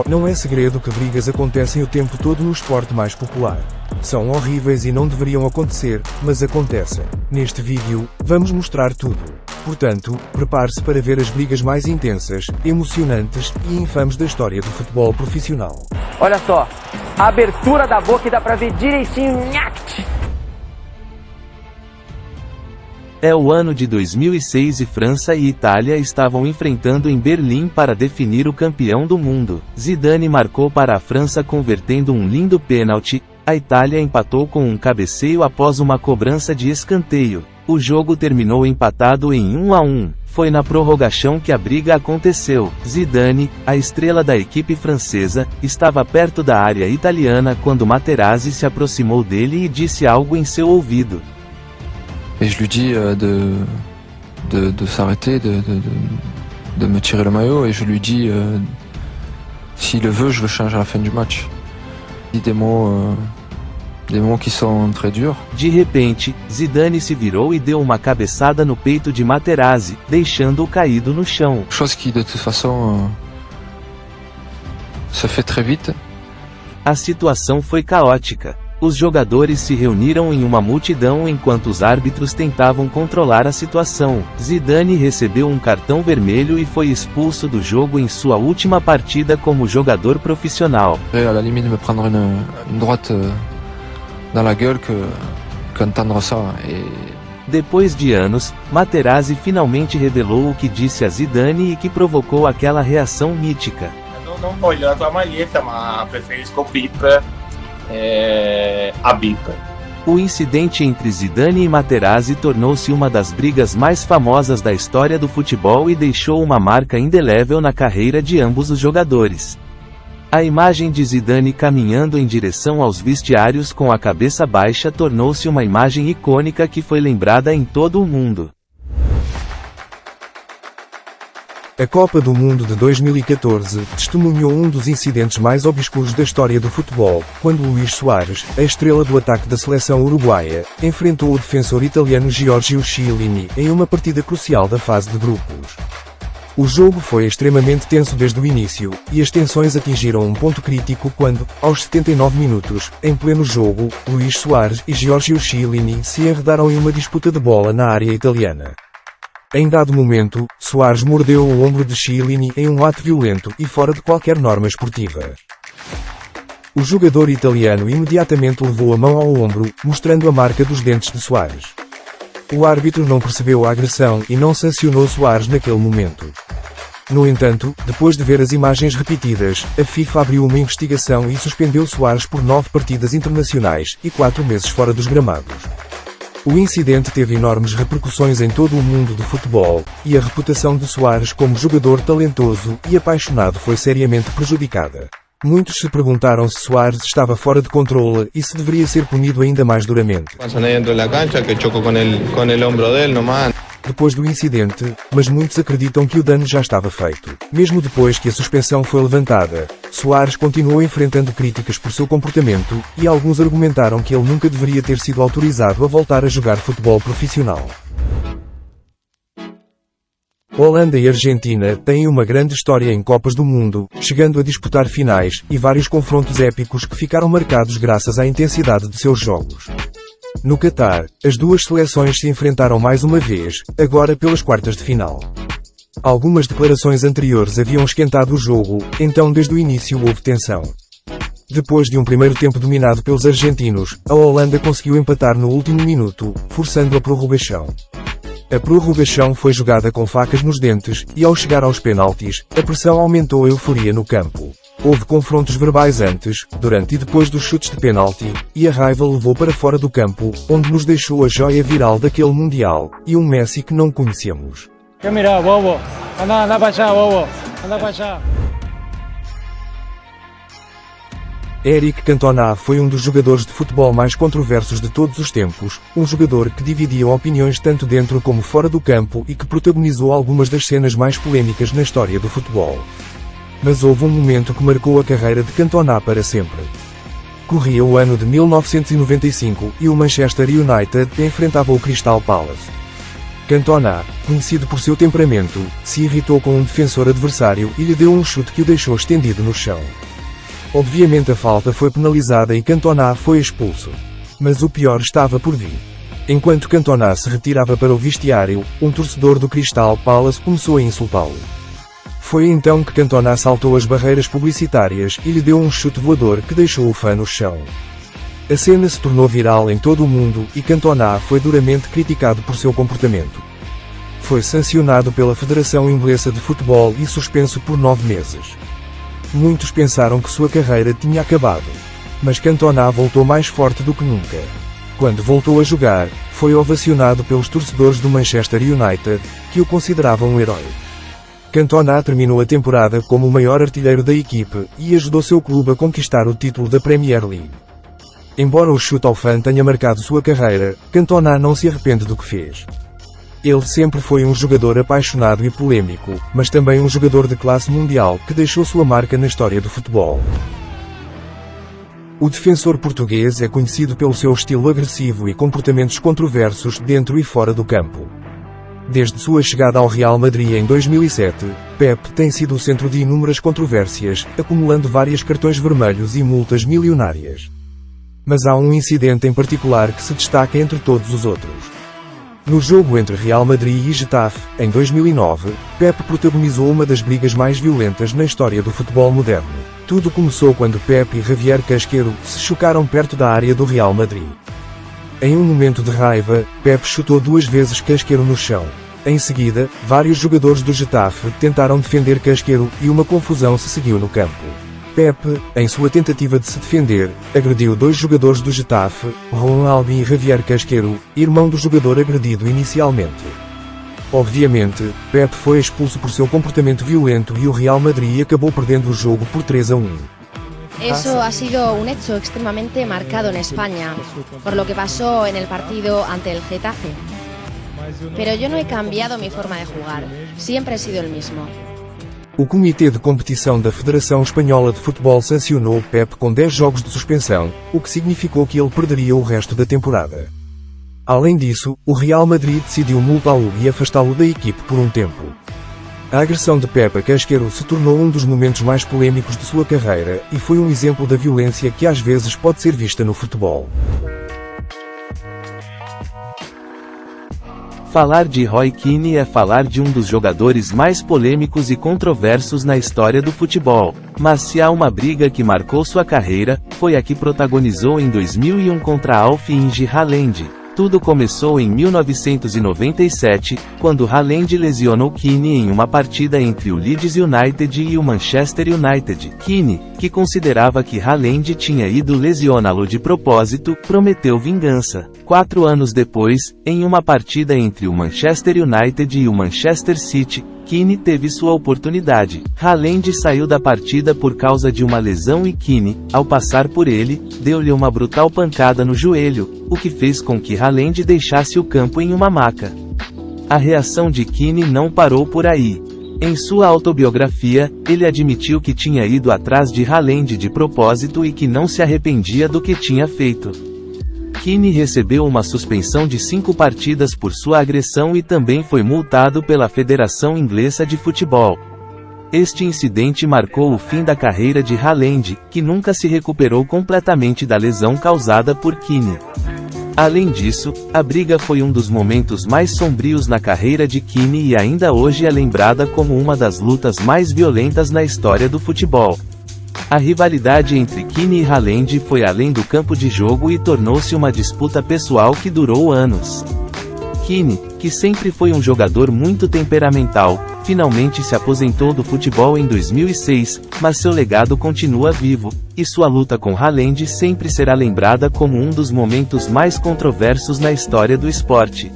Não é segredo que brigas acontecem o tempo todo no esporte mais popular. São horríveis e não deveriam acontecer, mas acontecem. Neste vídeo, vamos mostrar tudo. Portanto, prepare-se para ver as brigas mais intensas, emocionantes e infames da história do futebol profissional. Olha só, a abertura da boca dá pra ver direitinho. É o ano de 2006 e França e Itália estavam enfrentando em Berlim para definir o campeão do mundo. Zidane marcou para a França convertendo um lindo pênalti. A Itália empatou com um cabeceio após uma cobrança de escanteio. O jogo terminou empatado em 1-1. Foi na prorrogação que a briga aconteceu. Zidane, a estrela da equipe francesa, estava perto da área italiana quando Materazzi se aproximou dele e disse algo em seu ouvido. Et je lui dis de s'arrêter, de me tirer le maillot, et je lui dis s'il le veut, je le change à la fin du match. Il dit des mots qui sont très durs. De repente, Zidane se virou e deu uma cabeçada no peito de Materazzi, deixando-o caído no chão. Chose qui de toute façon se fait très vite. A situação foi caótica. Os jogadores se reuniram em uma multidão enquanto os árbitros tentavam controlar a situação. Zidane recebeu um cartão vermelho e foi expulso do jogo em sua última partida como jogador profissional. À la limite de me prendre une droite dans la gueule qu'entendre ça. Depois de anos, Materazzi finalmente revelou o que disse a Zidane e que provocou aquela reação mítica. Não voglio la tua maglietta, ma preferisco Pipa. A bipa. O incidente entre Zidane e Materazzi tornou-se uma das brigas mais famosas da história do futebol e deixou uma marca indelével na carreira de ambos os jogadores. A imagem de Zidane caminhando em direção aos vestiários com a cabeça baixa tornou-se uma imagem icônica que foi lembrada em todo o mundo. A Copa do Mundo de 2014 testemunhou um dos incidentes mais obscuros da história do futebol, quando Luís Soares, a estrela do ataque da seleção uruguaia, enfrentou o defensor italiano Giorgio Chiellini em uma partida crucial da fase de grupos. O jogo foi extremamente tenso desde o início, e as tensões atingiram um ponto crítico quando, aos 79 minutos, em pleno jogo, Luís Soares e Giorgio Chiellini se enredaram em uma disputa de bola na área italiana. Em dado momento, Soares mordeu o ombro de Chiellini em um ato violento e fora de qualquer norma esportiva. O jogador italiano imediatamente levou a mão ao ombro, mostrando a marca dos dentes de Soares. O árbitro não percebeu a agressão e não sancionou Soares naquele momento. No entanto, depois de ver as imagens repetidas, a FIFA abriu uma investigação e suspendeu Soares por 9 partidas internacionais e 4 meses fora dos gramados. O incidente teve enormes repercussões em todo o mundo do futebol, e a reputação de Soares como jogador talentoso e apaixonado foi seriamente prejudicada. Muitos se perguntaram se Soares estava fora de controle e se deveria ser punido ainda mais duramente. Depois do incidente, mas muitos acreditam que o dano já estava feito. Mesmo depois que a suspensão foi levantada, Soares continuou enfrentando críticas por seu comportamento, e alguns argumentaram que ele nunca deveria ter sido autorizado a voltar a jogar futebol profissional. Holanda e Argentina têm uma grande história em Copas do Mundo, chegando a disputar finais e vários confrontos épicos que ficaram marcados graças à intensidade de seus jogos. No Catar, as duas seleções se enfrentaram mais uma vez, agora pelas quartas de final. Algumas declarações anteriores haviam esquentado o jogo, então desde o início houve tensão. Depois de um primeiro tempo dominado pelos argentinos, a Holanda conseguiu empatar no último minuto, forçando a prorrogação. A prorrogação foi jogada com facas nos dentes, e ao chegar aos penaltis, a pressão aumentou a euforia no campo. Houve confrontos verbais antes, durante e depois dos chutes de penalti, e a raiva levou para fora do campo, onde nos deixou a joia viral daquele Mundial, e um Messi que não conhecemos. Mira, bobo, anda para allá, bobo, anda para allá. Éric Cantona foi um dos jogadores de futebol mais controversos de todos os tempos, um jogador que dividia opiniões tanto dentro como fora do campo e que protagonizou algumas das cenas mais polêmicas na história do futebol. Mas houve um momento que marcou a carreira de Cantona para sempre. Corria o ano de 1995 e o Manchester United enfrentava o Crystal Palace. Cantona, conhecido por seu temperamento, se irritou com um defensor adversário e lhe deu um chute que o deixou estendido no chão. Obviamente a falta foi penalizada e Cantona foi expulso. Mas o pior estava por vir. Enquanto Cantona se retirava para o vestiário, um torcedor do Crystal Palace começou a insultá-lo. Foi então que Cantona saltou as barreiras publicitárias e lhe deu um chute voador que deixou o fã no chão. A cena se tornou viral em todo o mundo e Cantona foi duramente criticado por seu comportamento. Foi sancionado pela Federação Inglesa de Futebol e suspenso por 9 meses. Muitos pensaram que sua carreira tinha acabado. Mas Cantona voltou mais forte do que nunca. Quando voltou a jogar, foi ovacionado pelos torcedores do Manchester United, que o consideravam um herói. Cantona terminou a temporada como o maior artilheiro da equipe e ajudou seu clube a conquistar o título da Premier League. Embora o chute ao fã tenha marcado sua carreira, Cantona não se arrepende do que fez. Ele sempre foi um jogador apaixonado e polêmico, mas também um jogador de classe mundial que deixou sua marca na história do futebol. O defensor português é conhecido pelo seu estilo agressivo e comportamentos controversos dentro e fora do campo. Desde sua chegada ao Real Madrid em 2007, Pep tem sido o centro de inúmeras controvérsias, acumulando vários cartões vermelhos e multas milionárias. Mas há um incidente em particular que se destaca entre todos os outros. No jogo entre Real Madrid e Getafe, em 2009, Pep protagonizou uma das brigas mais violentas na história do futebol moderno. Tudo começou quando Pep e Javier Casquero se chocaram perto da área do Real Madrid. Em um momento de raiva, Pep chutou 2 vezes Casquero no chão. Em seguida, vários jogadores do Getafe tentaram defender Casquero e uma confusão se seguiu no campo. Pep, em sua tentativa de se defender, agrediu 2 jogadores do Getafe, Ronaldo e Javier Casquero, irmão do jogador agredido inicialmente. Obviamente, Pep foi expulso por seu comportamento violento y el Real Madrid acabó perdiendo el juego por 3-1. Eso ha sido un hecho extremadamente marcado en España, por lo que pasó en el partido ante el Getafe. Pero yo no he cambiado mi forma de jugar, siempre he sido el mismo. O Comitê de Competição da Federação Espanhola de Futebol sancionou Pep com 10 jogos de suspensão, o que significou que ele perderia o resto da temporada. Além disso, o Real Madrid decidiu multá-lo e afastá-lo da equipe por um tempo. A agressão de Pep a Casquero se tornou um dos momentos mais polêmicos de sua carreira e foi um exemplo da violência que às vezes pode ser vista no futebol. Falar de Roy Keane é falar de um dos jogadores mais polêmicos e controversos na história do futebol. Mas se há uma briga que marcou sua carreira, foi a que protagonizou em 2001 contra Alf Inge Haaland. Tudo começou em 1997, quando Haaland lesionou Keane em uma partida entre o Leeds United e o Manchester United. Keane, que considerava que Haaland tinha ido lesioná-lo de propósito, prometeu vingança. 4 anos depois, em uma partida entre o Manchester United e o Manchester City, Keane teve sua oportunidade. Haaland saiu da partida por causa de uma lesão e Keane, ao passar por ele, deu-lhe uma brutal pancada no joelho, o que fez com que Haaland deixasse o campo em uma maca. A reação de Keane não parou por aí. Em sua autobiografia, ele admitiu que tinha ido atrás de Haaland de propósito e que não se arrependia do que tinha feito. Keane recebeu uma suspensão de 5 partidas por sua agressão e também foi multado pela Federação Inglesa de Futebol. Este incidente marcou o fim da carreira de Haaland, que nunca se recuperou completamente da lesão causada por Keane. Além disso, a briga foi um dos momentos mais sombrios na carreira de Keane e ainda hoje é lembrada como uma das lutas mais violentas na história do futebol. A rivalidade entre Keane e Haaland foi além do campo de jogo e tornou-se uma disputa pessoal que durou anos. Keane, que sempre foi um jogador muito temperamental, finalmente se aposentou do futebol em 2006, mas seu legado continua vivo, e sua luta com Haaland sempre será lembrada como um dos momentos mais controversos na história do esporte.